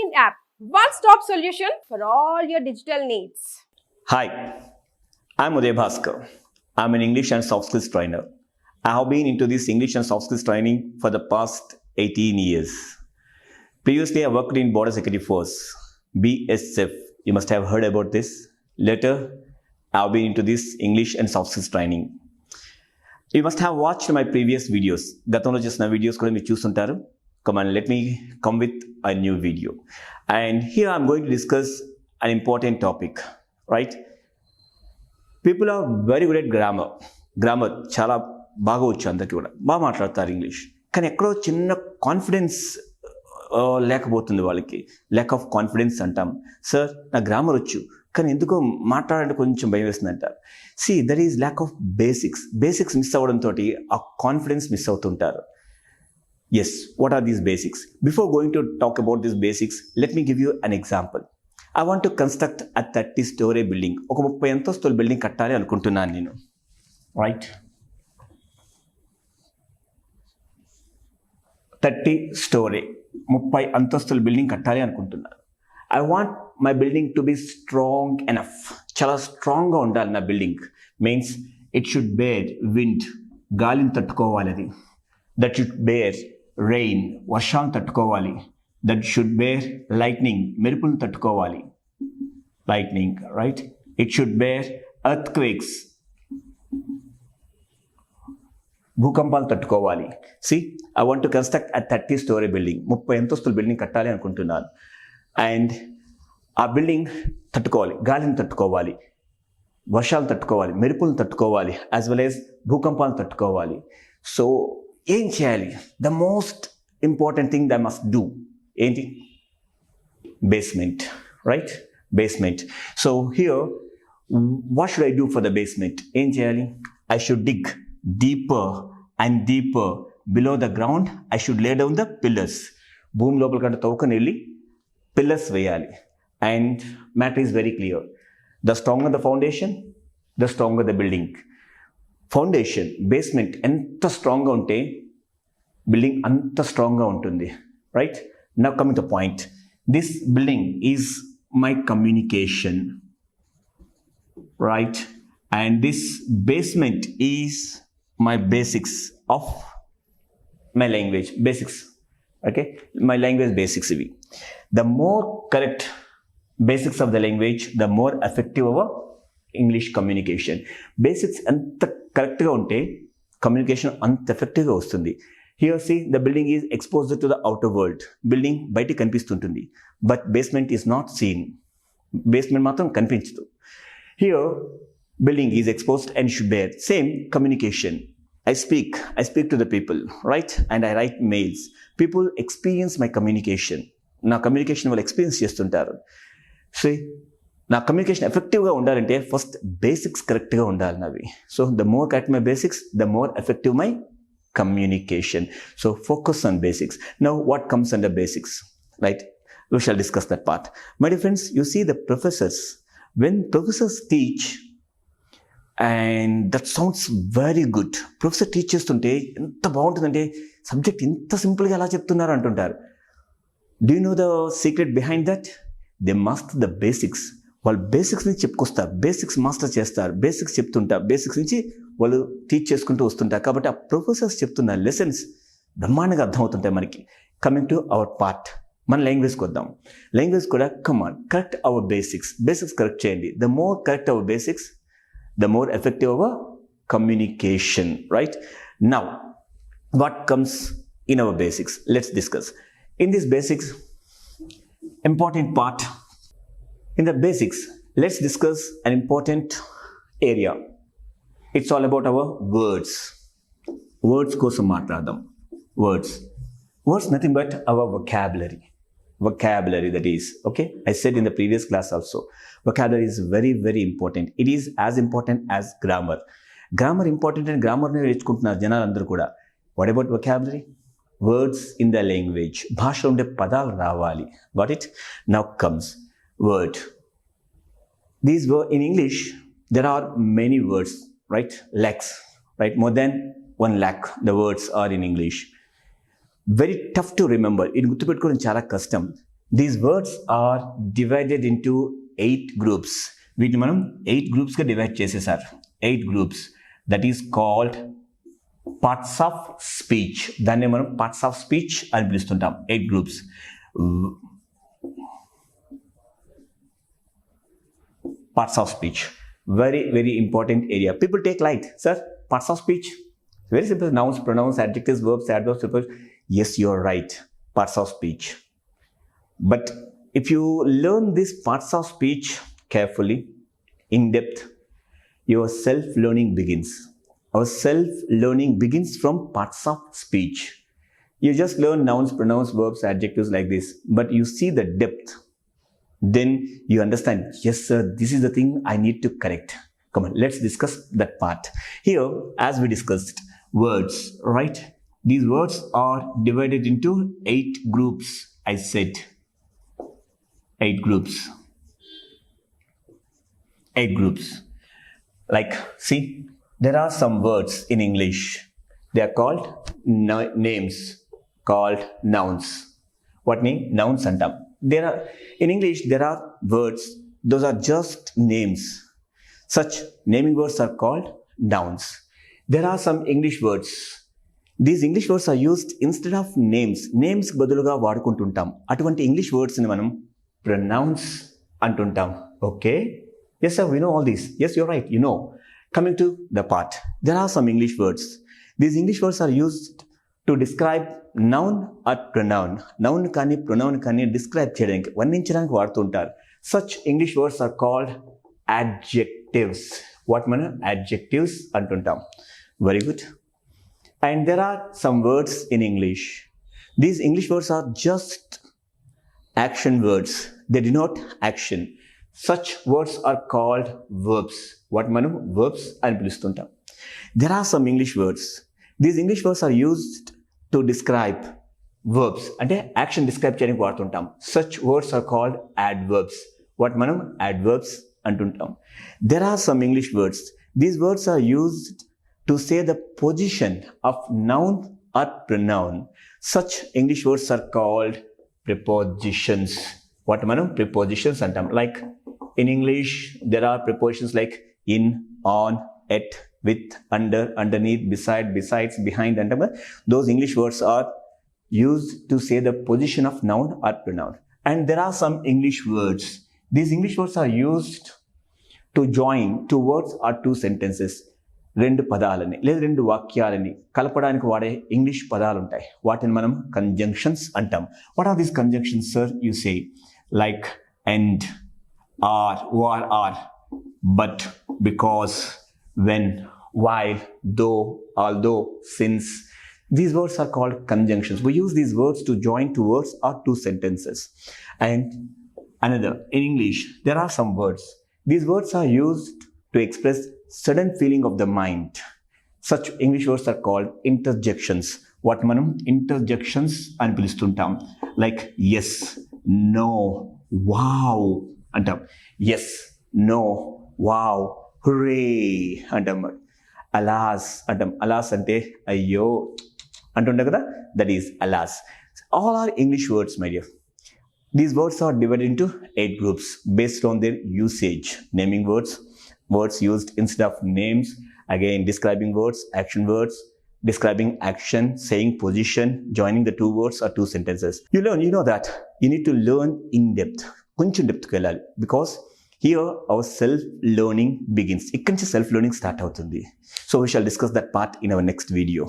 Learning app. One-stop solution for all your digital needs. Hi, I'm Uday Basker. I'm an English and soft skills trainer. I have been into this English and soft skills training for the past 18 years. Previously, I worked in Border Security Force, BSF. You must have heard about this. Later, I have been into this English and soft skills training. You must have watched my previous videos. గతంలో చేసిన videos కూడా మీరు చూస్తుంటారు. Come on, let me come with a new video. And here I'm going to discuss an important topic, right? People are very good at grammar. Grammar చాలా బాగా వచ్చు అందరికీ కూడా. బాగా మాట్లాడతారు ఇంగ్లీష్. కానీ ఎక్కడో చిన్న కాన్ఫిడెన్స్ లేకపోతుంది వాళ్ళకి. ల్యాక్ ఆఫ్ కాన్ఫిడెన్స్ అంటాం. సార్ నా గ్రామర్ వచ్చు కానీ ఎందుకో మాట్లాడాలంటే కొంచెం భయం వేస్తుంది అంటారు. See that is lack of basics. Basics miss అవ్వడంతో ఆ కాన్ఫిడెన్స్ మిస్ అవుతుంటారు. Yes, what are these basics? Before going to talk about these basics, let me give you an example. I want to construct a 30-story building. ఒక 30 అంతస్తుల building కట్టాలి అనుకుంటున్నాను నేను. Right? 30 అంతస్తుల building కట్టాలి అనుకుంటున్నాను. I want my building to be strong enough. చాలా స్ట్రాంగ్గా ఉండాలి నా building. Means it should bear wind, గాలిని తట్టుకోవాలి అది. That should bear rain, వర్షాన్ని తట్టుకోవాలి. That should bear lightning, మెరుపులను తట్టుకోవాలి. Lightning, right? It should bear earthquakes, భూకంపాలు తట్టుకోవాలి. See, I want to construct a 30-story building. 30 అంతస్తుల బిల్డింగ్ కట్టాలి అనుకుంటున్నాను. అండ్ ఆ బిల్డింగ్ తట్టుకోవాలి, గాలిని తట్టుకోవాలి, వర్షాలు తట్టుకోవాలి, మెరుపులను తట్టుకోవాలి, యాజ్ వెల్ యాజ్ భూకంపాలను తట్టుకోవాలి. సో ఏం చేయాలి? The most important thing that must do ఏంటి? Basement, right? Basement. So here what should I do for the basement? ఏం చేయాలి? I should dig deeper and deeper below the ground. I should lay down the pillars. భూమి లోపల కంటే తవ్వుకొని వెళ్ళి pillars వేయాలి. And matter is very clear. The stronger the foundation, the stronger the building. Foundation, basement ఎంత స్ట్రాంగ్గా ఉంటే building అంత స్ట్రాంగ్గా ఉంటుంది. Right? Now coming to point. This building is my communication, right? And this basement is my basics of my language. Basics, okay? My language basics ఇవి. The more correct basics of the language, the more effective our English communication. Basics ఎంత కరెక్ట్గా ఉంటే communication అంత ఎఫెక్టివ్గా వస్తుంది. Here see the building is exposed to the outer world. Building బయటికి కనిపిస్తుంటుంది, but basement is not seen. Basement మాత్రం కనిపించదు. Here building is exposed and should bear same communication. I speak to the people, right? And I write mails. People experience my communication. నా communication వాళ్ళు experience చేస్తుంటారు. So నా communication ఎఫెక్టివ్గా ఉండాలంటే first basics కరెక్ట్గా ఉండాలి నావి. So the more correct my basics, the more effective my communication. So focus on basics. Now what comes under basics, right? We shall discuss that part. My dear friends, you see the professors, when professors teach, and that sounds very good. Professor teaches tunte enta baaguntundante subject inta simple ga ela cheptunnaru antuntaru. Do you know the secret behind that? They master the basics. వాళ్ళు basics నుంచి చెప్పుకొస్తారు, basics master చేస్తారు, basics చెప్తుంటారు, basics నుంచి వాళ్ళు teach చేసుకుంటూ వస్తుంటారు. కాబట్టి ఆ ప్రొఫెసర్స్ చెప్తున్న లెసన్స్ బ్రహ్మాండంగా అర్థమవుతుంటాయి మనకి. కమింగ్ టు అవర్ పార్ట్, మన లాంగ్వేజ్కి వద్దాం. లాంగ్వేజ్ కూడా come on correct our basics. Basics correct చేయండి. The more correct our basics, the more effective our communication, right? Now what comes in our basics? Let's discuss. In this basics important part. In the basics, let's discuss an important area. It's all about our words. Words kosam maatladam. Words nothing but our vocabulary. Vocabulary, that is, okay? I said in the previous class also, vocabulary is very, very important. It is as important as grammar. Grammar important and grammar ne nechukuntunnaru janalandaru kuda. What about vocabulary? Words in the language. భాషలో ఉండే పదాలు రావాలి. Got it? Now comes word. These were in English, there are many words, right? Lakhs, right? More than 1 lakh the words are in English. Very tough to remember. ఇది గుర్తుపెట్టుకోవడం చాలా కష్టం. These words are divided into 8 groups. వీటిని మనం 8 గ్రూప్స్గా divide చేసేసారు. 8 groups, that is called parts of speech. దాన్ని మనం parts of speech అని పిలుస్తుంటాం. 8 groups. Parts of speech, very important area. People take light, sir. Parts of speech, very simple. Nouns, pronouns, adjectives, verbs, adverbs, prepositions. Yes, you are right. Parts of speech. But if you learn these parts of speech carefully, in depth, your self-learning begins. Our self-learning begins from parts of speech. You just learn nouns, pronouns, verbs, adjectives like this, but you see the depth. Then you understand, yes sir, this is the thing I need to correct. Come on, let's discuss that part. Here, as we discussed, words, right? These words are divided into 8 groups. I said 8 groups. 8 groups. Like, see, there are some words in English. They are called names, called nouns. What name? Nouns antam. In English, there are words, those are just names. Such naming words are called nouns. There are some English words. These English words are used instead of names. Names బదులుగా వాడుకుంటుంటాం. అటువంటి English వర్డ్స్ని మనం pronounce అంటుంటాం. Okay? Yes sir, we know all these. Yes, you're right, you know. Coming to the part, there are some English words. These English words are used to describe noun or pronoun. Noun కానీ pronoun కానీ describe చేయడానికి, వర్ణించడానికి వాడుతుంటారు. Such English words are called adjectives. What మనం adjectives అంటుంటాం. Very good. And there are some words in English. These English words are just action words. They denote action. Such words are called verbs. What మనం verbs అని పిలుస్తుంటాం. There are some English words. These English words are used to describe verbs. అంటే action describe చేయడానికి వాడుతుంటాం. Such words are called adverbs. What మనం adverbs అంటుంటాం. There are some English words. These words are used to say the position of noun or pronoun. Such English words are called prepositions. What మనం prepositions అంటాం. Like in English, there are prepositions like in, on, at, with, under, underneath, beside, besides, behind, and those English words are used to say the position of noun or pronoun. And there are some English words. These English words are used to join 2 words or 2 sentences. 2 పదాలని లేదా 2 వాక్యాలని కలపడానికి వాడే English పదాలు ఉంటాయి. వాటిని మనం conjunctions అంటాం. What are these conjunctions sir? You say like and, are, war, are, but, because, when, while, though, although, since. These words are called conjunctions. We use these words to join 2 words or 2 sentences. And another, in English, there are some words. These words are used to express sudden feeling of the mind. Such English words are called interjections. What manam interjections అని పిలుస్తుంటాం. Like yes, no, wow అంటాం. Yes, no, wow, hooray అంటాం. Alas అంటాం. Alas అంటే అయ్యో అంటుండే కదా, that is alas. All are English words, my dear. These words are divided into 8 groups based on their usage. Naming words, words used instead of names, again describing words, action words, describing action, saying position, joining the 2 words or 2 sentences. You know that you need to learn in depth. కొంచెం డెప్త్కి వెళ్ళాలి, because here our self-learning begins. ఇక్కడ నుంచి self-learning start అవుతుంది. So we shall discuss that part in our next video.